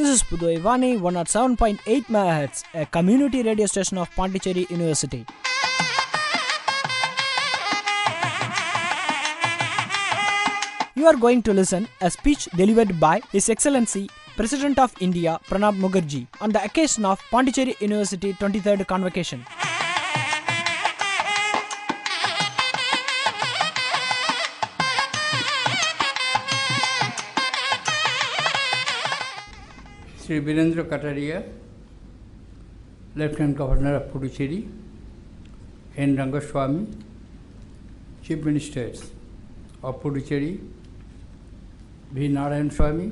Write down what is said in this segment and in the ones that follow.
This is Pudoi Vani 107.8 MHz, a community radio station of Pondicherry University. You are going to listen a speech delivered by His Excellency President of India Pranab Mukherjee on the occasion of Pondicherry University 23rd Convocation. Sri Virendra Kataria, Lieutenant Governor of Puducherry, N. Rangaswamy, Chief Ministers of Puducherry, V. Narayan Swamy,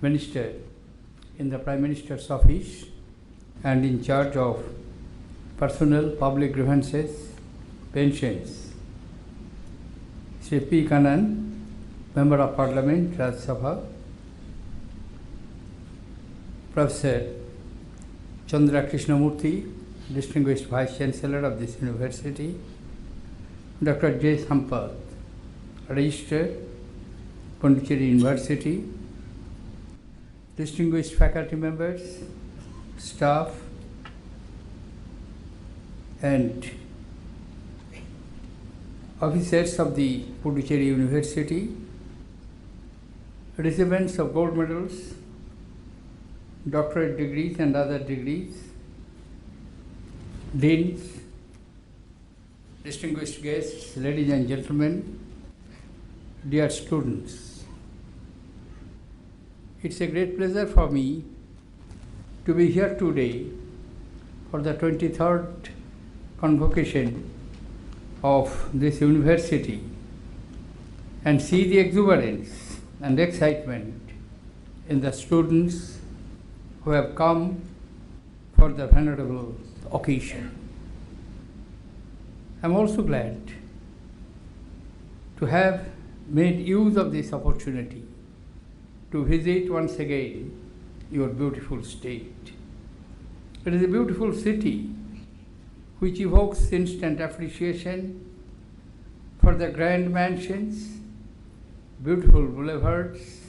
Minister in the Prime Minister's Office and in charge of Personnel, Public Grievances, Pensions, Sri P. Kannan, Member of Parliament, Rajya Sabha, Professor Chandra Krishnamurthy, Distinguished Vice Chancellor of this University, Dr. J. Sampath, Registrar, Pondicherry University, distinguished faculty members, staff, and officers of the Puducherry University, recipients of gold medals, doctorate degrees and other degrees, deans, distinguished guests, ladies and gentlemen, dear students. It's a great pleasure for me to be here today for the 23rd convocation of this university and see the exuberance and excitement in the students who have come for the venerable occasion. I am also glad to have made use of this opportunity to visit once again your beautiful state. It is a beautiful city which evokes instant appreciation for the grand mansions, beautiful boulevards,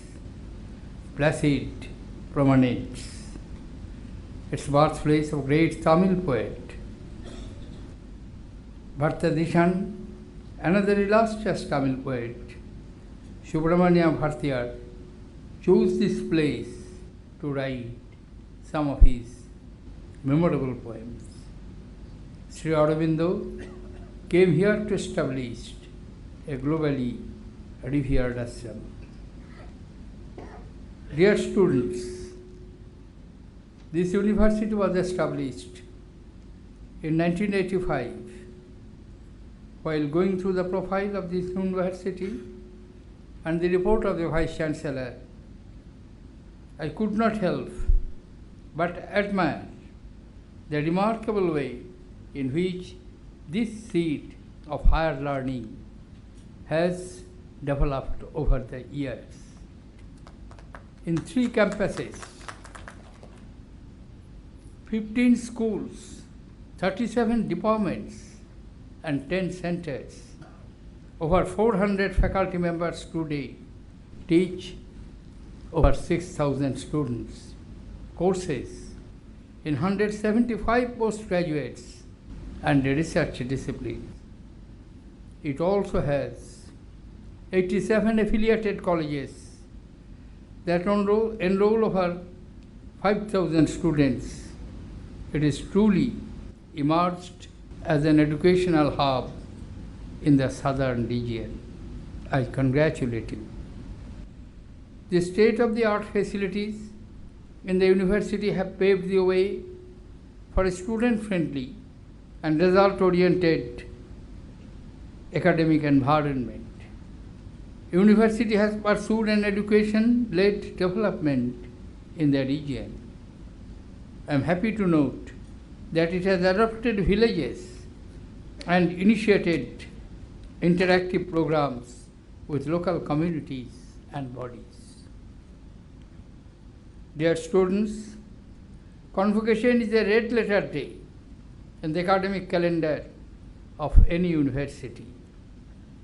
placid promenades. It's birthplace of great Tamil poet Bhartadishan, another illustrious Tamil poet, Subramania Bhartiyar, chose this place to write some of his memorable poems. Sri Aurobindo came here to establish a globally revered ashram. Dear students, this university was established in 1985. While going through the profile of this university and the report of the Vice Chancellor, I could not help but admire the remarkable way in which this seat of higher learning has developed over the years. In 3 campuses, 15 schools, 37 departments, and 10 centers. Over 400 faculty members today teach over 6,000 students. Courses in 175 postgraduates and research disciplines. It also has 87 affiliated colleges that enroll over 5,000 students. It is truly emerged as an educational hub in the southern region. I congratulate you. The state-of-the-art facilities in the university have paved the way for a student-friendly and result-oriented academic environment. University has pursued an education-led development in the region. I am happy to note that it has adopted villages and initiated interactive programs with local communities and bodies. Dear students, convocation is a red letter day in the academic calendar of any university.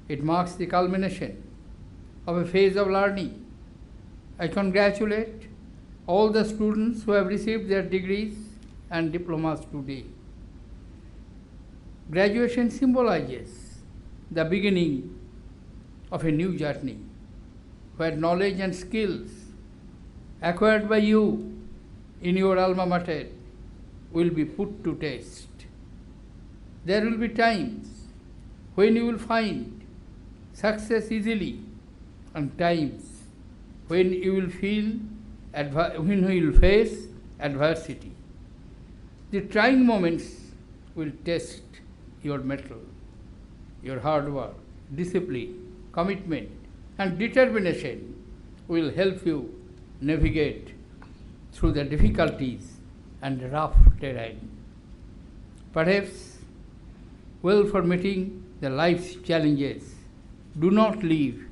It marks the culmination of a phase of learning. I congratulate all the students who have received their degrees and diplomas today. Graduation symbolizes the beginning of a new journey where knowledge and skills acquired by you in your alma mater will be put to test. There will be times when you will find success easily and times when you will face adversity. The trying moments will test your mettle, your hard work, discipline, commitment, and determination will help you navigate through the difficulties and rough terrain. Perhaps, well, for meeting the life's challenges, do not leave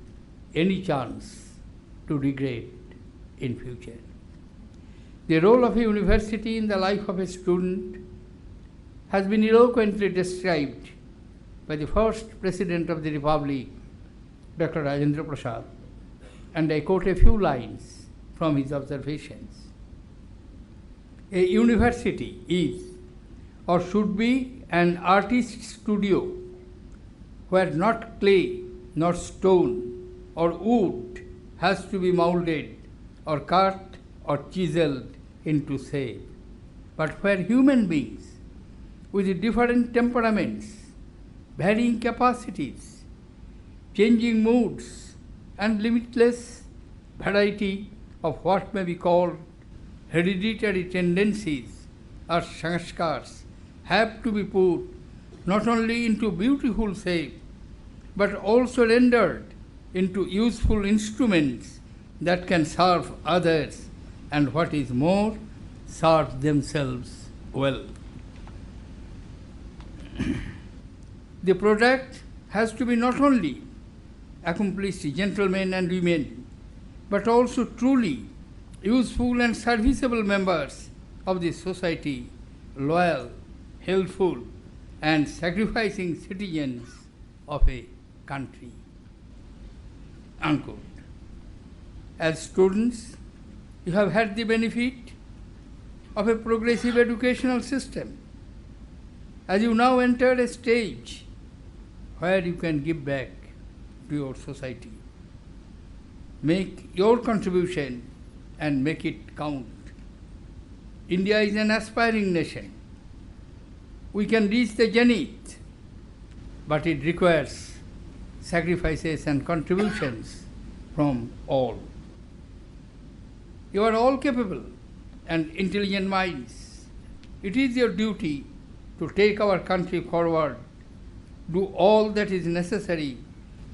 any chance to regret in future. The role of a university in the life of a student has been eloquently described by the first President of the Republic, Dr. Rajendra Prasad, and I quote a few lines from his observations. A university is or should be an artist's studio where not clay, nor stone, or wood has to be molded or cut or chiseled into shape, but where human beings with different temperaments, varying capacities, changing moods, and limitless variety of what may be called hereditary tendencies or sanskars have to be put not only into beautiful shape, but also rendered into useful instruments that can serve others and, what is more, serve themselves well. The product has to be not only accomplished gentlemen and women, but also truly useful and serviceable members of the society, loyal, helpful, and sacrificing citizens of a country. Unquote. As students, you have had the benefit of a progressive educational system. As you now enter a stage where you can give back to your society, make your contribution and make it count. India is an aspiring nation. We can reach the zenith, but it requires sacrifices and contributions from all. You are all capable and intelligent minds. It is your duty to take our country forward, do all that is necessary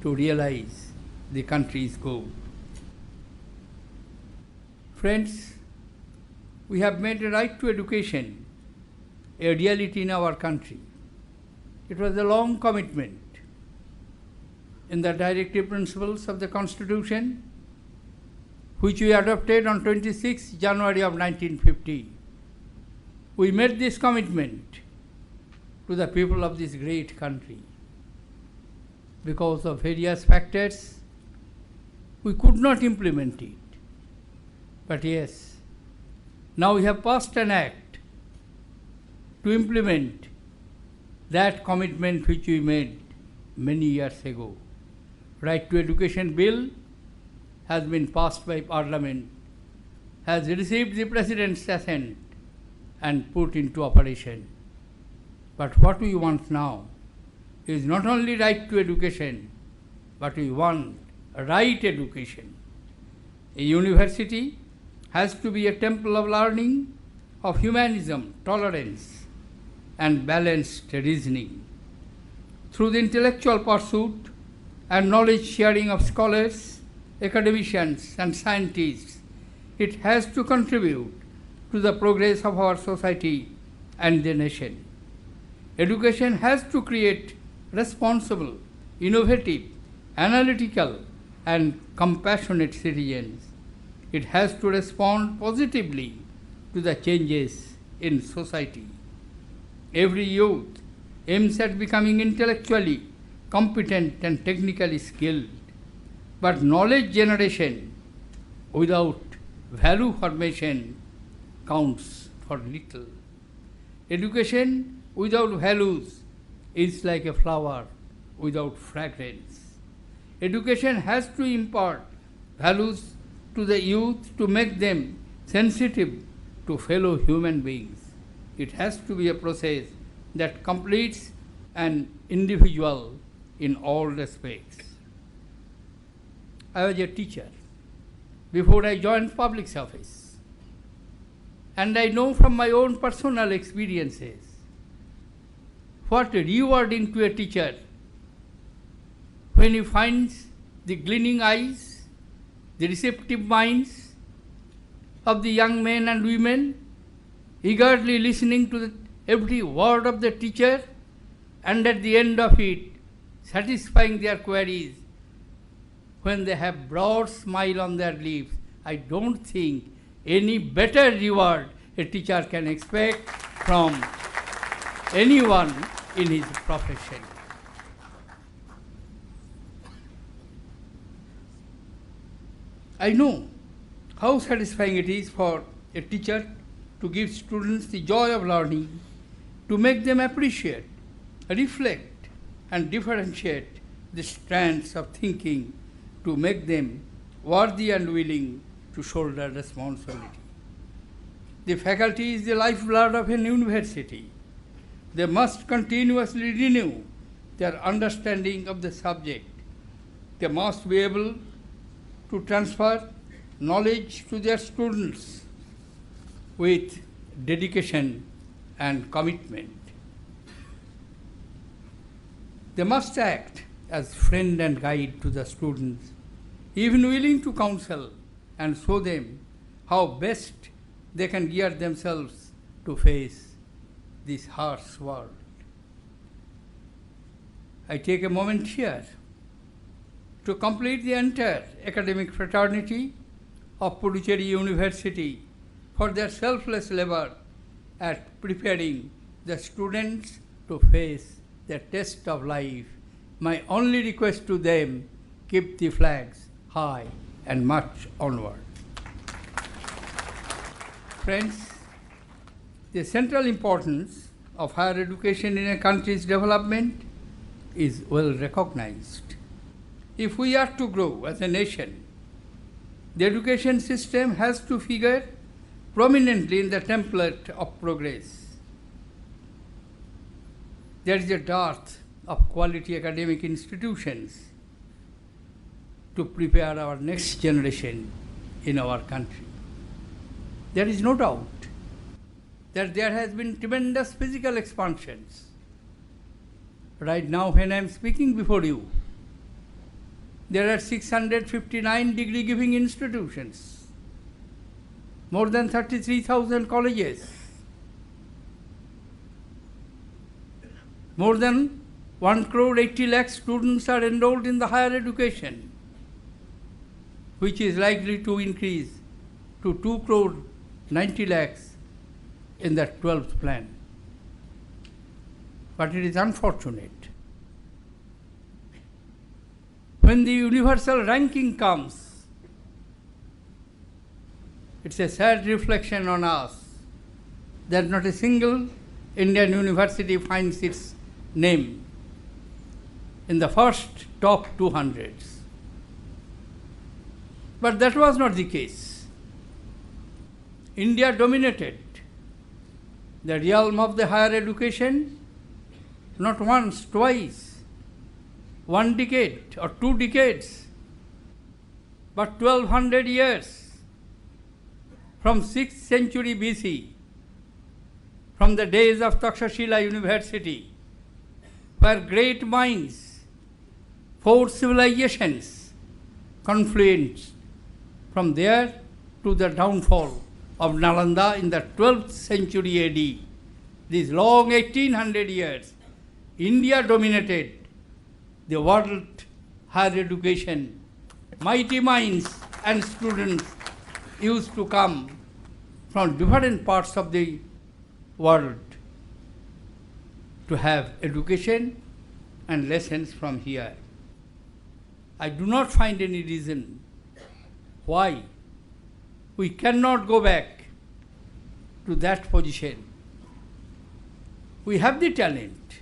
to realize the country's goal. Friends, we have made a right to education a reality in our country. It was a long commitment. In the directive principles of the Constitution, which we adopted on 26 January of 1950, we made this commitment to the people of this great country. Because of various factors, we could not implement it. But yes, now we have passed an act to implement that commitment which we made many years ago. Right to Education Bill has been passed by Parliament, has received the President's assent and put into operation. But what we want now is not only right to education, but we want right education. A university has to be a temple of learning, of humanism, tolerance, and balanced reasoning. Through the intellectual pursuit and knowledge sharing of scholars, academicians, and scientists, it has to contribute to the progress of our society and the nation. Education has to create responsible, innovative, analytical, and compassionate citizens. It has to respond positively to the changes in society. Every youth aims at becoming intellectually competent and technically skilled, but knowledge generation without value formation counts for little. Education without values is like a flower without fragrance. Education has to impart values to the youth to make them sensitive to fellow human beings. It has to be a process that completes an individual in all respects. I was a teacher before I joined public service, and I know from my own personal experiences what rewarding to a teacher when he finds the gleaming eyes, the receptive minds of the young men and women, eagerly listening to every word of the teacher, and at the end of it, satisfying their queries when they have broad smile on their lips. I don't think any better reward a teacher can expect from anyone in his profession. I know how satisfying it is for a teacher to give students the joy of learning, to make them appreciate, reflect, and differentiate the strands of thinking, to make them worthy and willing to shoulder responsibility. The faculty is the lifeblood of an university. They must continuously renew their understanding of the subject. They must be able to transfer knowledge to their students with dedication and commitment. They must act as friend and guide to the students, even willing to counsel and show them how best they can gear themselves to face this harsh world. I take a moment here to complete the entire academic fraternity of Puducherry University for their selfless labor at preparing the students to face the test of life. My only request to them, keep the flags high and march onward. Friends, the central importance of higher education in a country's development is well recognized. If we are to grow as a nation, the education system has to figure prominently in the template of progress. There is a dearth of quality academic institutions to prepare our next generation in our country. There is no doubt that there has been tremendous physical expansions. Right now, when I am speaking before you, there are 659 degree-giving institutions, more than 33,000 colleges, more than 1 crore 80 lakh students are enrolled in the higher education, which is likely to increase to 2 crore 90 lakhs in the 12th plan. But it is unfortunate. When the universal ranking comes, it's a sad reflection on us that not a single Indian university finds its name in the first top 200s. But that was not the case. India dominated the realm of the higher education not once, twice, 1 decade or 2 decades, but 1200 years, from 6th century BC, from the days of Takshashila University, where great minds, 4 civilizations confluenced. From there to the downfall of Nalanda in the 12th century AD, these long 1800 years, India dominated the world higher education. Mighty minds and students used to come from different parts of the world to have education and lessons from here. I do not find any reason why We cannot go back to that position. We have the talent,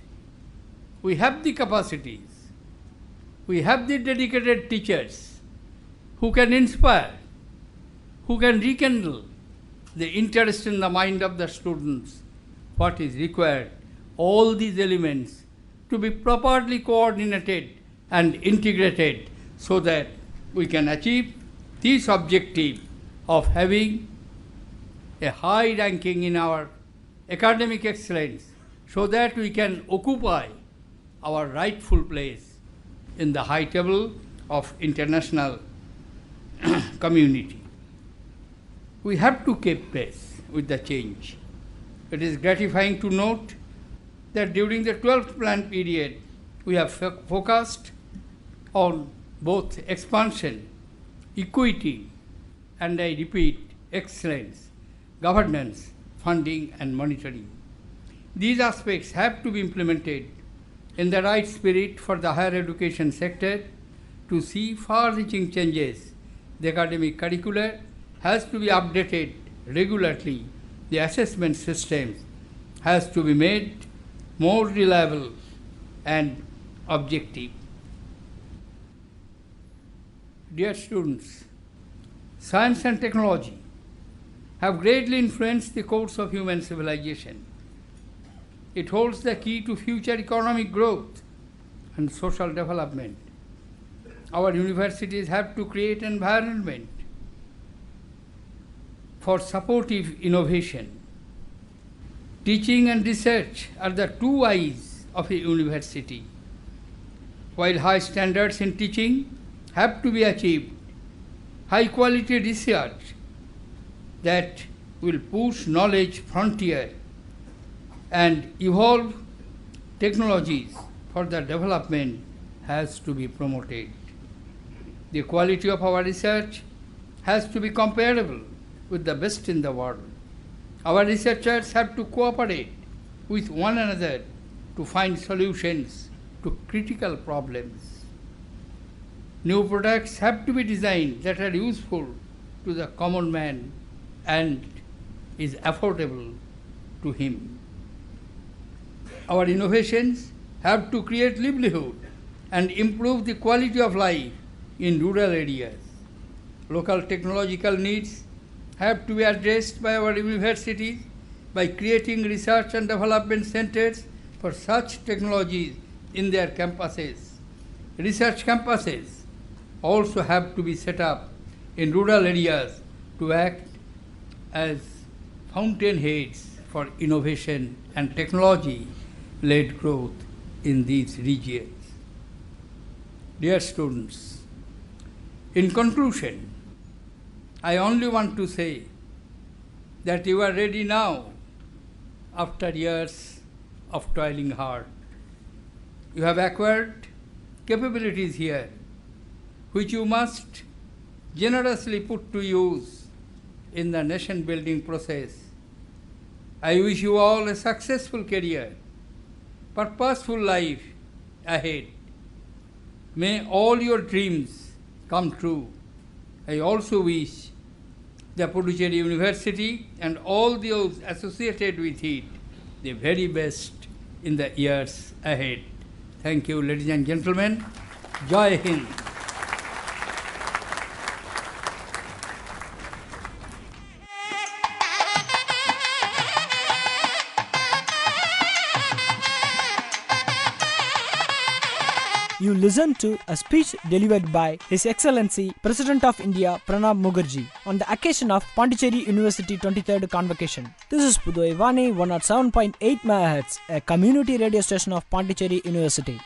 we have the capacities, we have the dedicated teachers who can inspire, who can rekindle the interest in the mind of the students. What is required? All these elements to be properly coordinated and integrated so that we can achieve this objective of having a high ranking in our academic excellence, so that we can occupy our rightful place in the high table of international community. We have to keep pace with the change. It is gratifying to note that during the 12th plan period, we have focused on both expansion, equity, and I repeat, excellence, governance, funding, and monitoring. These aspects have to be implemented in the right spirit for the higher education sector to see far-reaching changes. The academic curricula has to be updated regularly. The assessment systems has to be made more reliable and objective. Dear students, science and technology have greatly influenced the course of human civilization. It holds the key to future economic growth and social development. Our universities have to create an environment for supportive innovation. Teaching and research are the two eyes of a university. While high standards in teaching have to be achieved, high quality research that will push knowledge frontier and evolve technologies for the development has to be promoted. The quality of our research has to be comparable with the best in the world. Our researchers have to cooperate with one another to find solutions to critical problems. New products have to be designed that are useful to the common man and is affordable to him. Our innovations have to create livelihood and improve the quality of life in rural areas. Local technological needs have to be addressed by our universities by creating research and development centers for such technologies in their campuses. Research campuses also have to be set up in rural areas to act as fountainheads for innovation and technology-led growth in these regions. Dear students, in conclusion, I only want to say that you are ready now after years of toiling hard. You have acquired capabilities here which you must generously put to use in the nation-building process. I wish you all a successful career, purposeful life ahead. May all your dreams come true. I also wish the Puducherry University and all those associated with it the very best in the years ahead. Thank you, ladies and gentlemen. Jai Hind. You listened to a speech delivered by His Excellency President of India Pranab Mukherjee on the occasion of Pondicherry University 23rd Convocation. This is Puduvai Vani 107.8 MHz, a community radio station of Pondicherry University.